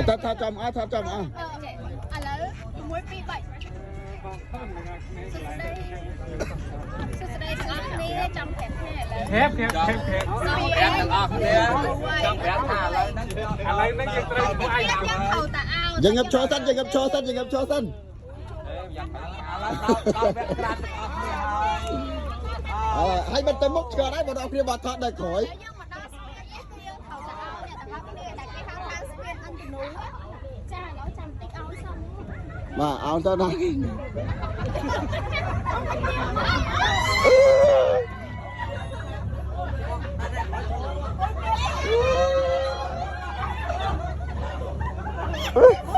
ថាចំអើថាចំអើ ឥឡូវមួយពីរបីសួស្ដីទាំងអស់គ្នាចង់ប្រាប់គ្នាឥឡូវ ហេបទាំងអស់គ្នាចង់ប្រាប់ថាឥឡូវហ្នឹងយើងត្រូវធ្វើអីខ្ញុំហៅតាអោ យើងងឹបឈរសិនយើងងឹបឈរសិនយើងងឹបឈរសិន យ៉ាងឥឡូវដល់វគ្គក្រានទាំងអស់គ្នាហើយហើយមិនទៅមុខឆ្កល់ហើយបងប្អូនគ្នាបាត់ថតដល់ក្រោយ យើងមកដល់ស្ពាននេះគឺយើងហៅតាអោអ្នកទាំងអស់គ្នាដែលគេហៅថាស្ពានអន្តនូចាឥឡូវចាំតិចអោសុំ បាទអោនទៅណាអឺ